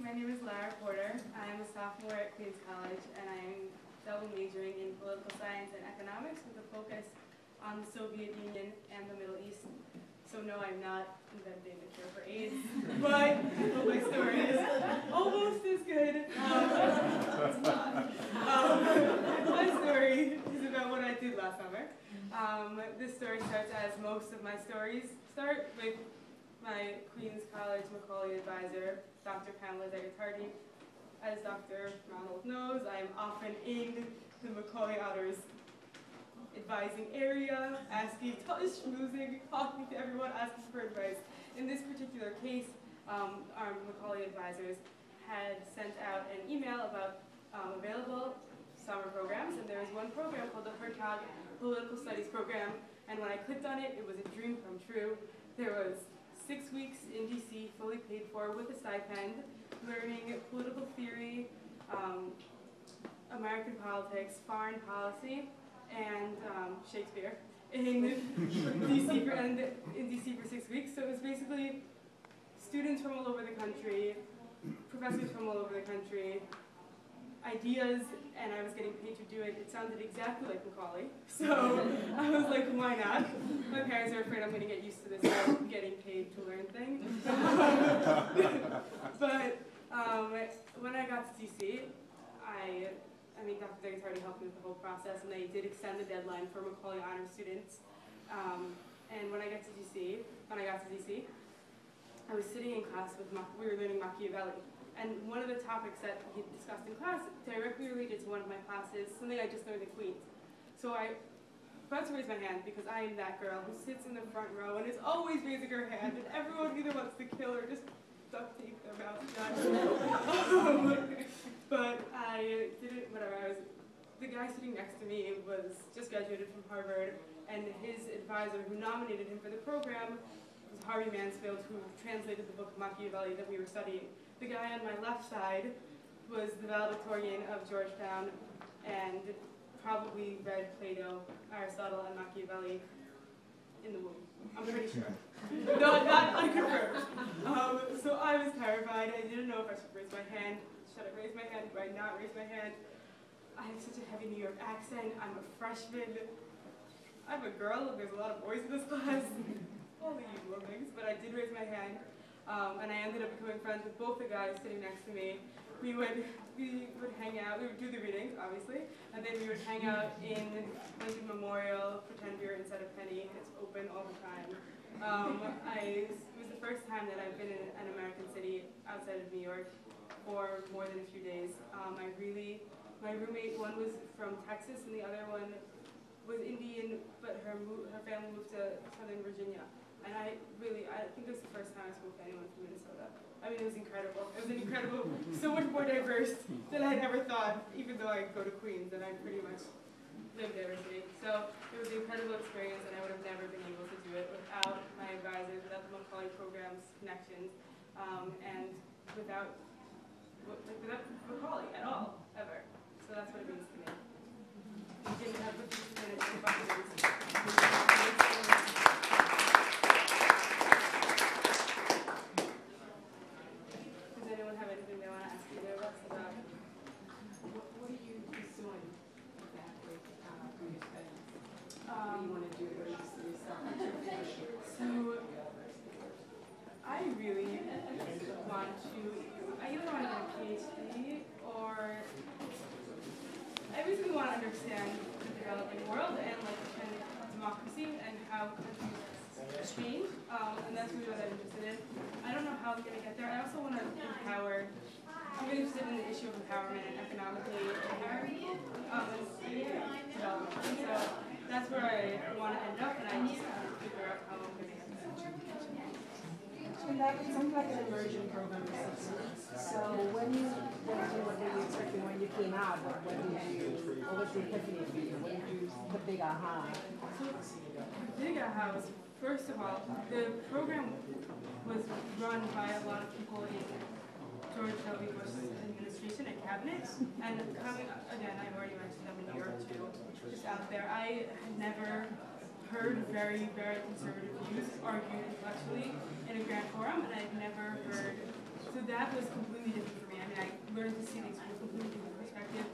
My name is Lara. I am a sophomore at Queens College, and I am double majoring in political science and economics with a focus on the Soviet Union and the Middle East. So no, I'm not inventing a cure for AIDS, but my story is almost as good. My story is about what I did last summer. This story starts as most of my stories start, with my Queens College Macaulay advisor, Dr. Pamela Degatardi. As Dr. Ronald knows, I am often in the Macaulay Honors advising area, asking, schmoozing, talking to everyone, asking for advice. In this particular case, our Macaulay advisors had sent out an email about available summer programs, and there was one program called the Hertog Political Studies Program, and when I clicked on it, it was a dream come true. There was 6 weeks in DC, fully paid for with a stipend, learning political theory, American politics, foreign policy, and Shakespeare in DC for 6 weeks. So it was basically students from all over the country, professors from all over the country, ideas, and I was getting paid to do it. It sounded exactly like Macaulay, so I was like, why not? My parents are afraid I'm going to get used to this getting paid to learn thing. But when I got to DC, Dr. Degatardi helped me with the whole process, and they did extend the deadline for Macaulay Honors students. And when I got to DC, I was sitting in class with, we were learning Machiavelli. And one of the topics that he discussed in class directly related to one of my classes, something I just learned at Queens. So I about to raise my hand because I am that girl who sits in the front row and is always raising her hand, and everyone either wants to kill or just duct tape their mouth shut. But I did it, whatever. The guy sitting next to me was just graduated from Harvard, and his advisor who nominated him for the program was Harvey Mansfield, who translated the book Machiavelli that we were studying. The guy on my left side was the valedictorian of Georgetown and probably read Plato, Aristotle, and Machiavelli in the womb. I'm pretty sure. No, not unconfirmed. So I was terrified. I didn't know if I should raise my hand. Should I raise my hand? Do I not raise my hand? I have such a heavy New York accent. I'm a freshman. I'm a girl. There's a lot of boys in this class. All the usual things. But I did raise my hand. And I ended up becoming friends with both the guys sitting next to me. We would hang out. We would do the readings, obviously, and then we would hang out in Lincoln Memorial, pretend we were inside a penny. It's open all the time. It was the first time that I've been in an American city outside of New York for more than a few days. My roommate, one was from Texas, and the other one was Indian, but her family moved to Southern Virginia. And I think it was the first time I spoke to anyone from Minnesota. I mean, it was incredible. It was incredible, so much more diverse than I'd ever thought, even though I go to Queens and I pretty much lived every day. So it was an incredible experience, and I would have never been able to do it without my advisors, without the Macaulay program's connections, and without Macaulay at all, ever. So that's what it means to me. We didn't have the 50 minutes to buttons. Understand the developing world and democracy and how countries change, and that's really what I'm interested in. I don't know how I'm going to get there. I also want to empower. I'm interested in the issue of empowerment and economically empowering people and development. So that's where I want to end up, and I just have to figure out how I'm going to get there. And that sounds like an immersion program. So what were you expecting when you came out? What was the epiphany for you? What did you, the big aha? So the big aha was, first of all, the program was run by a lot of people in George W. Bush's administration and cabinet. And coming, again, I've already mentioned them in New York too, just out there. I had never heard very, very conservative views argued intellectually in a grand forum, and I've never heard, so that was completely different learned to see things from a completely different perspective,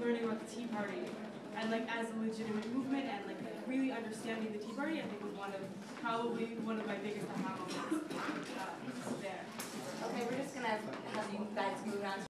learning about the Tea Party, and like as a legitimate movement, and like really understanding the Tea Party, I think was probably one of my biggest aha moments.